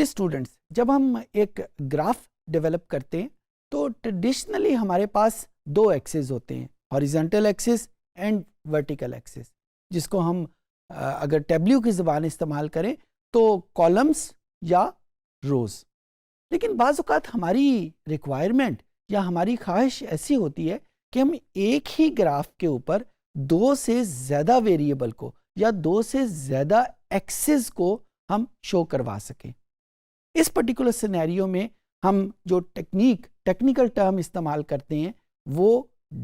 Students, जब हम एक ग्राफ डेवलप करते हैं तो ट्रेडिशनली हमारे पास दो एक्सिस होते हैं, horizontal axis and vertical axis, जिसको हम अगर टेबल्यू की ज़बान इस्तेमाल करें तो कॉलम्स या रोज़। लेकिन बाज़ औक़ात हमारी रिक्वायरमेंट या हमारी ख्वाहिश ऐसी होती है कि हम एक ही ग्राफ के ऊपर दो से ज़्यादा वेरिएबल को या दो से ज़्यादा एक्सिस को हम शो करवा सकें। इस पर्टिकुलर सिनेरियो में हम जो टेक्निकल टर्म इस्तेमाल करते हैं वो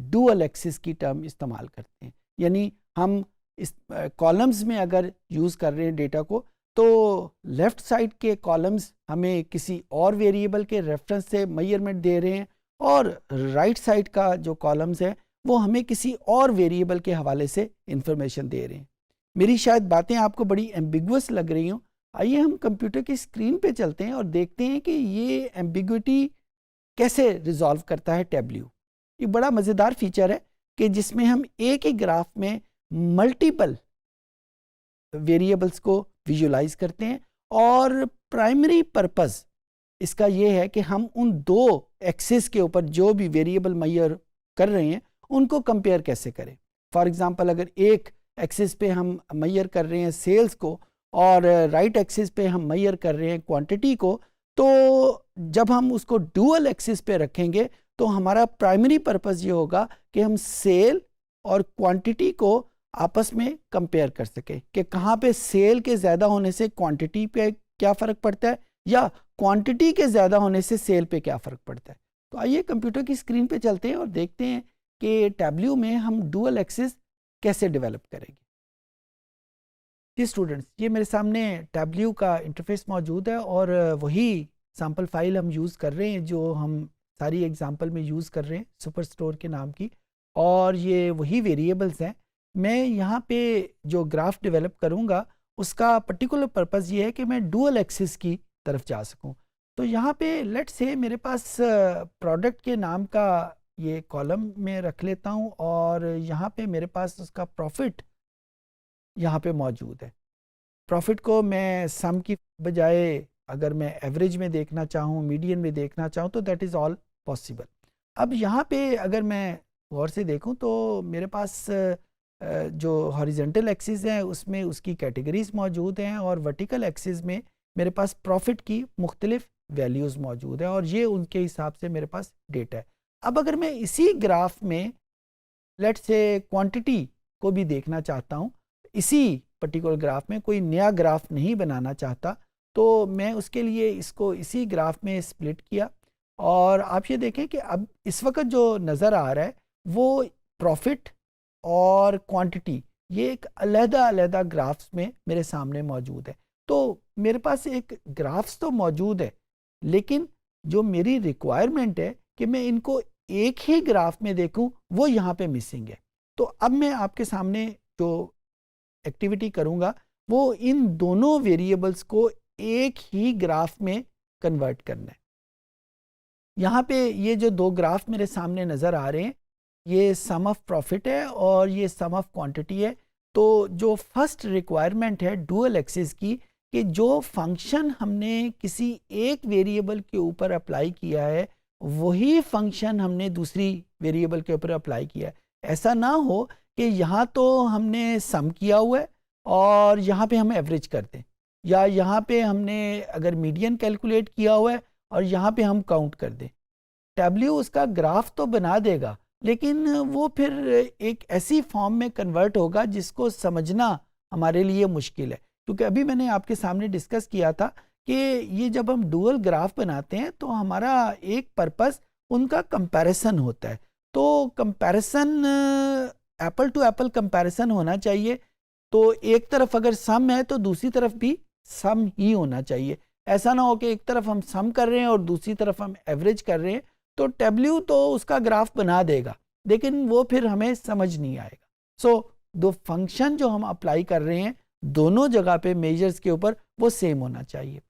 डुअल एक्सिस की टर्म इस्तेमाल करते हैं। यानी हम इस कॉलम्स में अगर यूज़ कर रहे हैं डेटा को, तो लेफ़्ट साइड के कॉलम्स हमें किसी और वेरिएबल के रेफरेंस से मेजरमेंट दे रहे हैं और राइट साइड का जो कॉलम्स है वो हमें किसी और वेरिएबल के हवाले से इंफॉर्मेशन दे रहे हैं। मेरी शायद बातें आपको बड़ी एम्बिगुअस लग रही हों। आइए हम कंप्यूटर की स्क्रीन पे चलते हैं और देखते हैं कि ये एम्बिग्विटी कैसे रिजॉल्व करता है टेबल्यू। ये बड़ा मज़ेदार फीचर है कि जिसमें हम एक ही ग्राफ में मल्टीपल वेरिएबल्स को विजुलाइज करते हैं और प्राइमरी पर्पस इसका ये है कि हम उन दो एक्सिस के ऊपर जो भी वेरिएबल मेजर कर रहे हैं उनको कंपेयर कैसे करें। फॉर एग्जांपल, अगर एक एक्सिस पे हम मेजर कर रहे हैं सेल्स को और राइट एक्सिस पे हम मेजर कर रहे हैं क्वांटिटी को, तो जब हम उसको डुअल एक्सिस पे रखेंगे तो हमारा प्राइमरी पर्पस ये होगा कि हम सेल और क्वांटिटी को आपस में कंपेयर कर सकें कि कहाँ पे सेल के ज़्यादा होने से क्वांटिटी पे क्या फ़र्क पड़ता है या क्वांटिटी के ज़्यादा होने से सेल पे क्या फ़र्क पड़ता है। तो आइए कंप्यूटर की स्क्रीन पे चलते हैं और देखते हैं कि टेबल्यू में हम डुअल एक्सिस कैसे डेवलप करेंगे। जी स्टूडेंट्स, ये मेरे सामने टेबल्यू का इंटरफेस मौजूद है और वही सैम्पल फाइल हम यूज़ कर रहे हैं जो हम सारी एग्जांपल में यूज़ कर रहे हैं सुपर स्टोर के नाम की, और ये वही वेरिएबल्स हैं। मैं यहाँ पे जो ग्राफ डेवलप करूँगा उसका पर्टिकुलर पर्पस ये है कि मैं डुअल एक्सिस की तरफ जा सकूँ। तो यहाँ पे लेट्स से मेरे पास प्रोडक्ट के नाम का ये कॉलम में रख लेता हूँ और यहाँ पे मेरे पास उसका प्रॉफिट यहाँ पे मौजूद है। प्रॉफिट को मैं सम की बजाय अगर मैं एवरेज में देखना चाहूँ, मीडियन में देखना चाहूँ, तो दैट इज़ ऑल पॉसिबल। अब यहाँ पे अगर मैं गौर से देखूँ तो मेरे पास जो हॉरिजॉन्टल एक्सिस है उसमें उसकी कैटेगरीज मौजूद हैं और वर्टिकल एक्सिस में मेरे पास प्रॉफिट की मुख्तलिफ वैल्यूज़ मौजूद हैं और ये उनके हिसाब से मेरे पास डेटा है। अब अगर मैं इसी ग्राफ में लेट्स से क्वांटिटी को भी देखना चाहता हूँ, इसी पर्टिकुलर ग्राफ में कोई नया ग्राफ नहीं बनाना चाहता, तो मैं उसके लिए इसको इसी ग्राफ में स्प्लिट किया और आप ये देखें कि अब इस वक्त जो नज़र आ रहा है वो प्रॉफिट और क्वांटिटी ये एक अलग-अलग ग्राफ्स में मेरे सामने मौजूद है। तो मेरे पास एक ग्राफ्स तो मौजूद है, लेकिन जो मेरी रिक्वायरमेंट है कि मैं इनको एक ही ग्राफ में देखूं वो यहाँ पे मिसिंग है। तो अब मैं आपके सामने जो एक्टिविटी करूँगा वो इन दोनों वेरिएबल्स को एक ही ग्राफ में कन्वर्ट करना है। यहाँ पे ये जो दो ग्राफ मेरे सामने नज़र आ रहे हैं, ये सम ऑफ प्रॉफिट है और ये सम ऑफ क्वांटिटी है। तो जो फर्स्ट रिक्वायरमेंट है डुअल एक्सिस की, कि जो फंक्शन हमने किसी एक वेरिएबल के ऊपर अप्लाई किया है वही फंक्शन हमने दूसरी वेरिएबल के ऊपर अप्लाई किया है। ऐसा ना हो कि यहाँ तो हमने सम किया हुआ है और यहाँ पे हम एवरेज करते हैं, या यहाँ पे हमने अगर मीडियन कैलकुलेट किया हुआ है और यहाँ पे हम काउंट कर दें। टेबल्यू उसका ग्राफ तो बना देगा, लेकिन वो फिर एक ऐसी फॉर्म में कन्वर्ट होगा जिसको समझना हमारे लिए मुश्किल है। क्योंकि अभी मैंने आपके सामने डिस्कस किया था कि ये जब हम डुअल ग्राफ बनाते हैं तो हमारा एक पर्पस उनका कंपैरिजन होता है। तो comparison apple to apple comparison होना चाहिए। तो एक तरफ अगर सम है तो दूसरी तरफ भी सम ही होना चाहिए। ऐसा ना हो कि एक तरफ हम सम कर रहे हैं और दूसरी तरफ हम एवरेज कर रहे हैं। तो टेबल्यू तो उसका ग्राफ बना देगा, लेकिन वो फिर हमें समझ नहीं आएगा। सो दो फंक्शन जो हम अप्लाई कर रहे हैं दोनों जगह पे मेजर्स के ऊपर वो सेम होना चाहिए।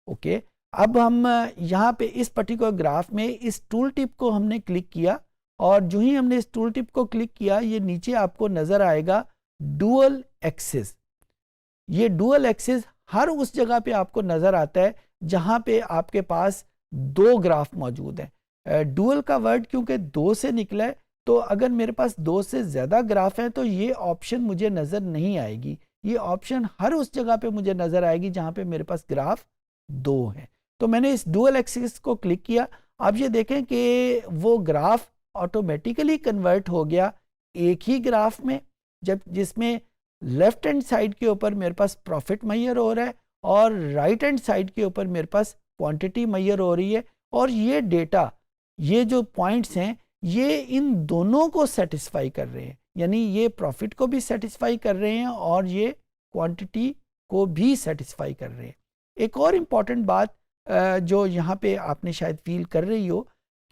ओके, अब हम यहाँ पे इस पर्टिकुलर ग्राफ में इस टूल टिप को हमने क्लिक किया और जो ही हमने इस टूल टिप को क्लिक किया ये नीचे आपको नजर आएगा डुअल एक्सिस। ये डुअल एक्सिस हर उस जगह पे आपको नजर आता है जहां पे आपके पास दो ग्राफ मौजूद हैं। डुअल का वर्ड क्योंकि दो से निकला है तो अगर मेरे पास दो से ज्यादा ग्राफ है तो ये ऑप्शन मुझे नजर नहीं आएगी। ये ऑप्शन हर उस जगह पे मुझे नजर आएगी जहां पे मेरे पास ग्राफ दो है। तो मैंने इस डुअल एक्सिस को क्लिक किया। आप ये देखें कि वो ग्राफ ऑटोमेटिकली कन्वर्ट हो गया एक ही ग्राफ में, जब जिसमें लेफ्ट हैंड साइड के ऊपर मेरे पास प्रॉफिट मैयर हो रहा है और राइट हैंड साइड के ऊपर मेरे पास क्वांटिटी मैयर हो रही है। और ये डेटा, ये जो पॉइंट्स हैं ये इन दोनों को सेटिस्फाई कर रहे हैं, यानी ये प्रॉफिट को भी सेटिस्फाई कर रहे हैं और ये क्वांटिटी को भी सेटिस्फाई कर रहे हैं। एक और इम्पॉर्टेंट बात जो यहाँ पे आपने शायद फील कर रही हो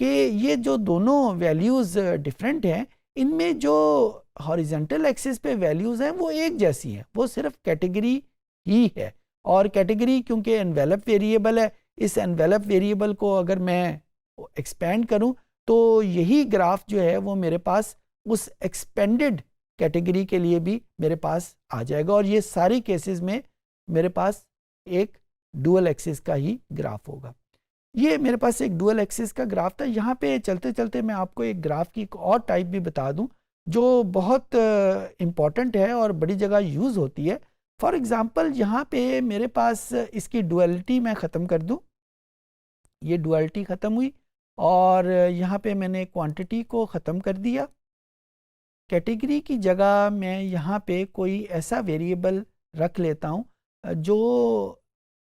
कि ये जो दोनों वैल्यूज़ डिफरेंट हैं, इनमें जो हॉरिजॉन्टल एक्सिस पे वैल्यूज़ हैं वो एक जैसी हैं, वो सिर्फ कैटेगरी ही है। और कैटेगरी क्योंकि एनवेलप वेरिएबल है, इस एनवेलप वेरिएबल को अगर मैं एक्सपेंड करूं तो यही ग्राफ जो है वो मेरे पास उस एक्सपेंडेड कैटेगरी के लिए भी मेरे पास आ जाएगा और ये सारी केसेस में मेरे पास एक डुअल एक्सिस का ही ग्राफ होगा। ये मेरे पास एक डुअल एक्सिस का ग्राफ था। यहाँ पे चलते चलते मैं आपको एक ग्राफ की एक और टाइप भी बता दूं जो बहुत इम्पॉर्टेंट है और बड़ी जगह यूज़ होती है। फॉर एग्ज़ाम्पल यहाँ पे मेरे पास इसकी डुअलिटी मैं ख़त्म कर दूं, ये डुअलिटी ख़त्म हुई और यहाँ पे मैंने क्वांटिटी को ख़त्म कर दिया। कैटेगरी की जगह मैं यहाँ पे कोई ऐसा वेरिएबल रख लेता हूँ जो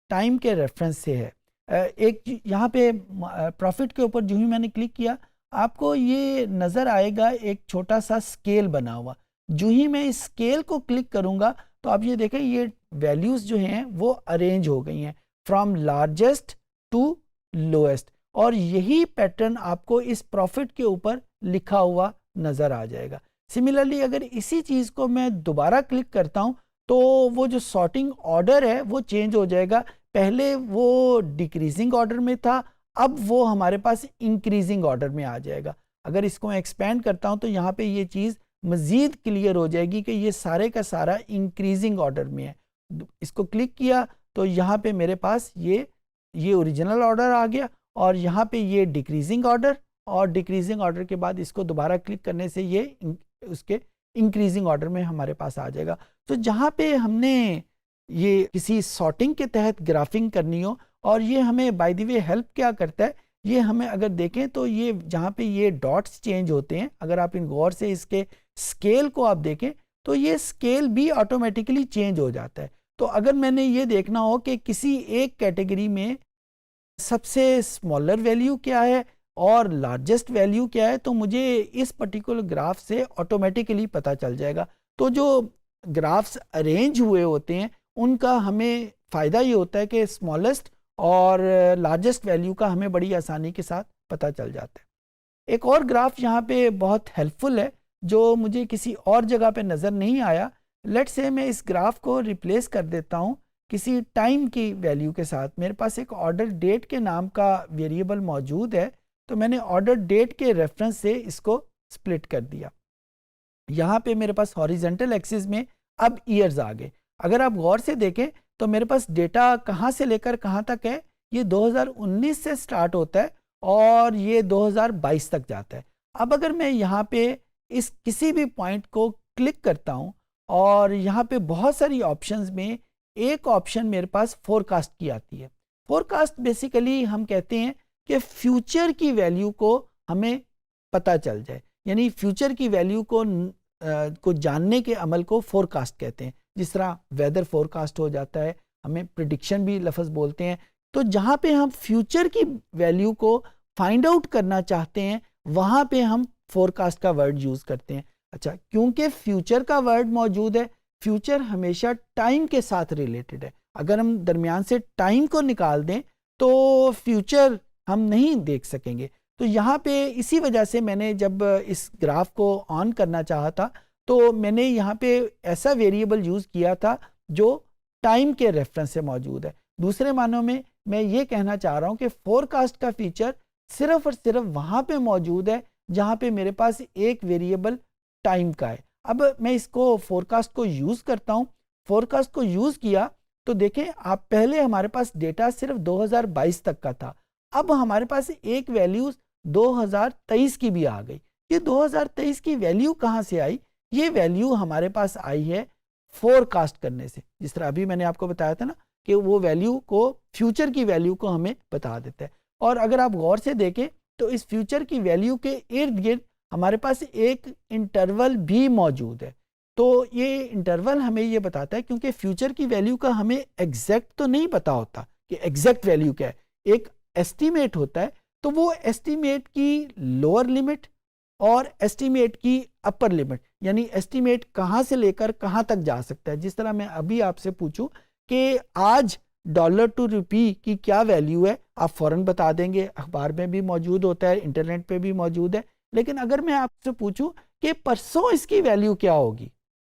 टाइम के रेफरेंस से है। एक यहाँ पे प्रॉफिट के ऊपर जो ही मैंने क्लिक किया आपको ये नज़र आएगा एक छोटा सा स्केल बना हुआ। जो ही मैं इस स्केल को क्लिक करूँगा तो आप ये देखें ये वैल्यूज़ जो हैं वो अरेंज हो गई हैं फ्रॉम लार्जेस्ट टू लोएस्ट, और यही पैटर्न आपको इस प्रॉफिट के ऊपर लिखा हुआ नज़र आ जाएगा। सिमिलरली अगर इसी चीज़ को मैं दोबारा क्लिक करता हूँ तो वो जो सॉर्टिंग ऑर्डर है वो चेंज हो जाएगा। पहले वो डिक्रीजिंग ऑर्डर में था, अब वो हमारे पास इंक्रीजिंग ऑर्डर में आ जाएगा। अगर इसको मैं एक्सपेंड करता हूँ तो यहाँ पे ये चीज़ मज़ीद क्लियर हो जाएगी कि ये सारे का सारा इंक्रीजिंग ऑर्डर में है। इसको क्लिक किया तो यहाँ पे मेरे पास ये ओरिजिनल ऑर्डर आ गया और यहाँ पे ये डिक्रीजिंग ऑर्डर, और डिक्रीजिंग ऑर्डर के बाद इसको दोबारा क्लिक करने से ये उसके इंक्रीजिंग ऑर्डर में हमारे पास आ जाएगा। तो जहाँ पे हमने ये किसी सॉर्टिंग के तहत ग्राफिंग करनी हो, और ये हमें बाय द वे हेल्प क्या करता है, ये हमें अगर देखें तो ये जहाँ पे ये डॉट्स चेंज होते हैं, अगर आप इन गौर से इसके स्केल को आप देखें तो ये स्केल भी ऑटोमेटिकली चेंज हो जाता है। तो अगर मैंने ये देखना हो कि किसी एक कैटेगरी में सबसे स्मॉलर वैल्यू क्या है और लार्जेस्ट वैल्यू क्या है तो मुझे इस पर्टिकुलर ग्राफ से ऑटोमेटिकली पता चल जाएगा। तो जो ग्राफ्स अरेंज हुए होते हैं उनका हमें फ़ायदा ये होता है कि स्मॉलेस्ट और लार्जेस्ट वैल्यू का हमें बड़ी आसानी के साथ पता चल जाता है। एक और ग्राफ यहाँ पे बहुत हेल्पफुल है जो मुझे किसी और जगह पे नज़र नहीं आया। लेट्स से मैं इस ग्राफ को रिप्लेस कर देता हूँ किसी टाइम की वैल्यू के साथ। मेरे पास एक ऑर्डर डेट के नाम का वेरिएबल मौजूद है, तो मैंने ऑर्डर डेट के रेफरेंस से इसको स्प्लिट कर दिया। यहाँ पे मेरे पास हॉरिजॉन्टल एक्सिस में अब ईयर्स आ गए। अगर आप गौर से देखें तो मेरे पास डेटा कहाँ से लेकर कहाँ तक है, ये 2019 से स्टार्ट होता है और ये 2022 तक जाता है। अब अगर मैं यहाँ पे इस किसी भी पॉइंट को क्लिक करता हूँ और यहाँ पे बहुत सारी ऑप्शंस में एक ऑप्शन मेरे पास फोरकास्ट की आती है। फोरकास्ट बेसिकली हम कहते हैं कि फ्यूचर की वैल्यू को हमें पता चल जाए, यानी फ्यूचर की वैल्यू को जानने के अमल को फोरकास्ट कहते हैं। जिस तरह वेदर फोरकास्ट हो जाता है, हमें प्रिडिक्शन भी लफ्ज़ बोलते हैं। तो जहाँ पे हम फ्यूचर की वैल्यू को फाइंड आउट करना चाहते हैं वहाँ पे हम फोरकास्ट का वर्ड यूज़ करते हैं। अच्छा, क्योंकि फ्यूचर का वर्ड मौजूद है, फ्यूचर हमेशा टाइम के साथ रिलेटेड है। अगर हम दरमियान से टाइम को निकाल दें तो फ्यूचर हम नहीं देख सकेंगे। तो यहाँ पे इसी वजह से मैंने जब इस ग्राफ को ऑन करना चाहा था तो मैंने यहाँ पे ऐसा वेरिएबल यूज़ किया था जो टाइम के रेफरेंस से मौजूद है। दूसरे मानों में मैं ये कहना चाह रहा हूँ कि फोरकास्ट का फीचर सिर्फ और सिर्फ वहाँ पे मौजूद है जहाँ पे मेरे पास एक वेरिएबल टाइम का है। अब मैं इसको फोरकास्ट को यूज़ करता हूँ। फोरकास्ट को यूज़ किया तो देखें आप, पहले हमारे पास डेटा सिर्फ 2022 तक का था, अब हमारे पास एक वैल्यू 2023 की भी आ गई। ये 2023 की वैल्यू कहाँ से आई? ये वैल्यू हमारे पास आई है फोरकास्ट करने से। जिस तरह अभी मैंने आपको बताया था ना कि वो वैल्यू को, फ्यूचर की वैल्यू को हमें बता देता है। और अगर आप गौर से देखें तो इस फ्यूचर की वैल्यू के इर्द गिर्द हमारे पास एक इंटरवल भी मौजूद है। तो ये इंटरवल हमें ये बताता है, क्योंकि फ्यूचर की वैल्यू का हमें एग्जैक्ट तो नहीं पता होता कि एग्जैक्ट वैल्यू क्या है, एक एस्टीमेट होता है। तो वो एस्टीमेट की लोअर लिमिट और एस्टीमेट की अपर लिमिट, यानी एस्टीमेट कहाँ से लेकर कहाँ तक जा सकता है। जिस तरह मैं अभी आपसे पूछूं कि आज डॉलर टू रुपी की क्या वैल्यू है, आप फौरन बता देंगे, अखबार में भी मौजूद होता है, इंटरनेट पे भी मौजूद है। लेकिन अगर मैं आपसे पूछूं कि परसों इसकी वैल्यू क्या होगी,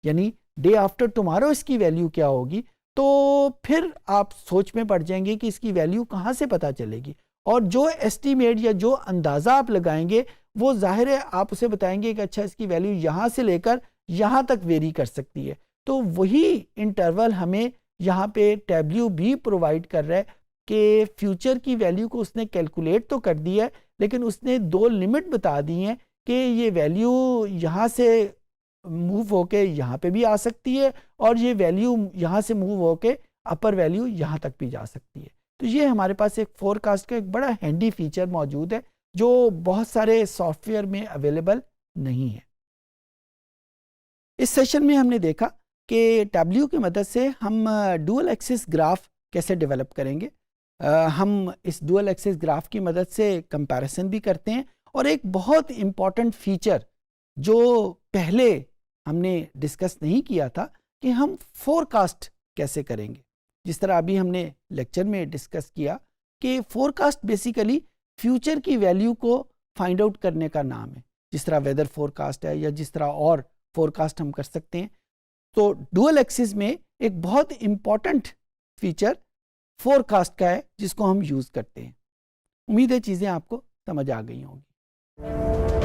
यानी डे आफ्टर टुमारो इसकी वैल्यू क्या होगी, तो फिर आप सोच में पड़ जाएंगे कि इसकी वैल्यू कहाँ से पता चलेगी। और जो एस्टीमेट या जो अंदाज़ा आप लगाएंगे वो जाहिर है आप उसे बताएंगे कि अच्छा इसकी वैल्यू यहाँ से लेकर यहाँ तक वेरी कर सकती है। तो वही इंटरवल हमें यहाँ पे टैब्ल्यू भी प्रोवाइड कर रहा है कि फ्यूचर की वैल्यू को उसने कैलकुलेट तो कर दिया है, लेकिन उसने दो लिमिट बता दी हैं कि ये वैल्यू यहाँ से मूव होके यहाँ पे भी आ सकती है और ये वैल्यू यहाँ से मूव होके अपर वैल्यू यहाँ तक भी जा सकती है। तो ये हमारे पास एक फोरकास्ट का एक बड़ा हैंडी फीचर मौजूद है जो बहुत सारे सॉफ्टवेयर में अवेलेबल नहीं है। इस सेशन में हमने देखा कि टैब्ल्यू की मदद से हम डुअल एक्सिस ग्राफ कैसे डेवलप करेंगे। हम इस डुअल एक्सिस ग्राफ की मदद से कंपैरिजन भी करते हैं, और एक बहुत इम्पॉर्टेंट फीचर जो पहले हमने डिस्कस नहीं किया था कि हम फोरकास्ट कैसे करेंगे। जिस तरह अभी हमने लेक्चर में डिस्कस किया कि फोरकास्ट बेसिकली फ्यूचर की वैल्यू को फाइंड आउट करने का नाम है, जिस तरह वेदर फोरकास्ट है या जिस तरह और फोरकास्ट हम कर सकते हैं। तो डुअल एक्सिस में एक बहुत इंपॉर्टेंट फीचर फोरकास्ट का है जिसको हम यूज करते हैं। उम्मीद है चीजें आपको समझ आ गई होंगी।